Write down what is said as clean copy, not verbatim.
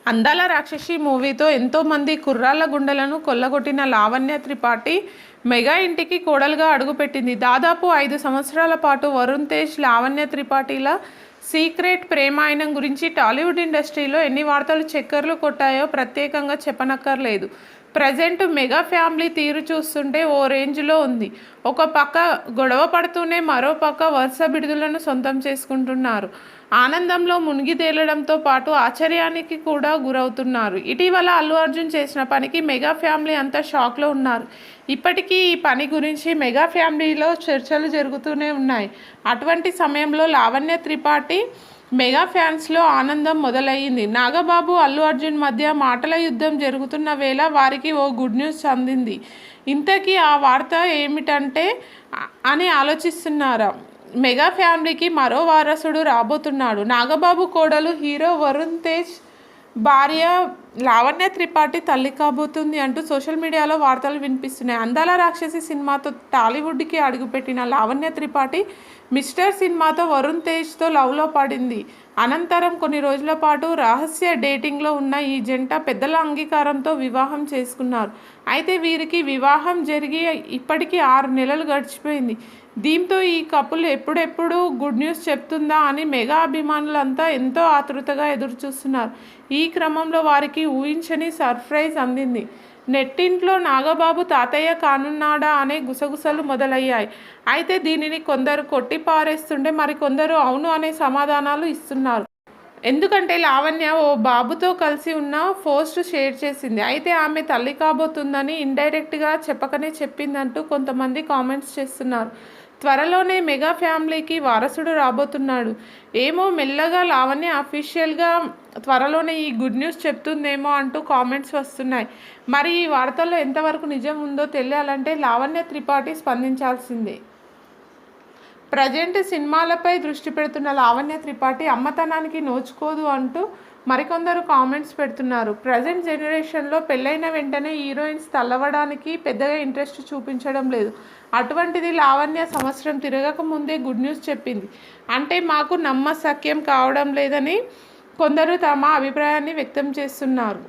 అందాల రాక్షసి మూవీతో ఎంతోమంది కుర్రాళ్ళ గుండెలను కొల్లగొట్టిన లావణ్య త్రిపాఠి మెగా ఇంటికి కోడలుగా అడుగుపెట్టింది. దాదాపు 5 సంవత్సరాల పాటు వరుణ్ తేజ్, లావణ్య త్రిపాఠిల సీక్రెట్ ప్రేమాయణం గురించి టాలీవుడ్ ఇండస్ట్రీలో ఎన్ని వార్తలు చక్కర్లు కొట్టాయో ప్రత్యేకంగా చెప్పనక్కర్లేదు. ప్రజెంట్ మెగా ఫ్యామిలీ తీరు చూస్తుంటే ఓ రేంజ్లో ఉంది. ఒక పక్క గొడవ పడుతూనే మరో పక్క వరుస బిడుదలను సొంతం చేసుకుంటున్నారు. ఆనందంలో మునిగి తేలడంతో పాటు ఆశ్చర్యానికి కూడా గురవుతున్నారు. ఇటీవల అల్లు అర్జున్ చేసిన పనికి మెగా ఫ్యామిలీ అంతా షాక్లో ఉన్నారు. ఇప్పటికీ ఈ పని గురించి మెగా ఫ్యామిలీలో చర్చలు జరుగుతూనే ఉన్నాయి. అటువంటి సమయంలో లావణ్య త్రిపాఠి మెగా ఫ్యాన్స్లో ఆనందం మొదలయ్యింది. నాగబాబు, అల్లు అర్జున్ మధ్య మాటల యుద్ధం జరుగుతున్న వేళ వారికి ఓ గుడ్ న్యూస్ అందింది. ఇంతకీ ఆ వార్త ఏమిటంటే అని ఆలోచిస్తున్నారా? మెగా ఫ్యామిలీకి మరో వారసుడు రాబోతున్నాడు. నాగబాబు కోడలు హీరో వరుణ్ తేజ్ భార్య లావణ్య త్రిపాఠి తల్లి కాబోతుంది అంటూ సోషల్ మీడియాలో వార్తలు వినిపిస్తున్నాయి. అందాల రాక్షసి సినిమాతో టాలీవుడ్కి అడుగుపెట్టిన లావణ్య త్రిపాఠి మిస్టర్ సినిమాతో వరుణ్ తేజ్తో లవ్లో పడింది. అనంతరం కొన్ని రోజుల పాటు రహస్య డేటింగ్లో ఉన్న ఈ జంట పెద్దల అంగీకారంతో వివాహం చేసుకున్నారు. అయితే వీరికి వివాహం జరిగి ఇప్పటికీ 6 నెలలు గడిచిపోయింది. దీంతో ఈ కపుల్ ఎప్పుడెప్పుడు గుడ్ న్యూస్ చెప్తుందా అని మెగా అభిమానులంతా ఎంతో ఆతృతగా ఎదురుచూస్తున్నారు. ఈ క్రమంలో వారికి ఊహించని సర్ప్రైజ్ అందింది. నెట్టింట్లో నాగబాబు తాతయ్య కానున్నాడా అనే గుసగుసలు మొదలయ్యాయి. అయితే దీనిని కొందరు కొట్టిపారేస్తుంటే మరికొందరు అవును అనే సమాధానాలు ఇస్తున్నారు. ఎందుకంటే లావణ్య ఓ బాబుతో కలిసి ఉన్న పోస్ట్ షేర్ చేసింది. అయితే ఆమె తల్లి కాబోతుందని ఇండైరెక్ట్గా చెప్పకనే చెప్పిందంటూ కొంతమంది కామెంట్స్ చేస్తున్నారు. త్వరలోనే మెగా ఫ్యామిలీకి వారసుడు రాబోతున్నాడు. ఏమో మెల్లగా లావణ్య అఫీషియల్గా త్వరలోనే ఈ గుడ్ న్యూస్ చెప్తుందేమో అంటూ కామెంట్స్ వస్తున్నాయి. మరి ఈ వార్తల్లో ఎంతవరకు నిజం ఉందో తెలియాలంటే లావణ్య త్రిపాఠి స్పందించాల్సిందే. ప్రజెంట్ సినిమాలపై దృష్టి పెడుతున్న లావణ్య త్రిపాఠి అమ్మతనానికి నోచుకోదు అంటూ మరికొందరు కామెంట్స్ పెడుతున్నారు. ప్రజెంట్ జనరేషన్లో పెళ్ళైన వెంటనే హీరోయిన్స్ తల్లవడానికి పెద్దగా ఇంట్రెస్ట్ చూపించడం లేదు. అటువంటిది లావణ్య సంవత్సరం తిరగక ముందే గుడ్ న్యూస్ చెప్పింది అంటే మాకు నమ్మశక్యం కావడం లేదని కొందరు తమ అభిప్రాయాన్ని వ్యక్తం చేస్తున్నారు.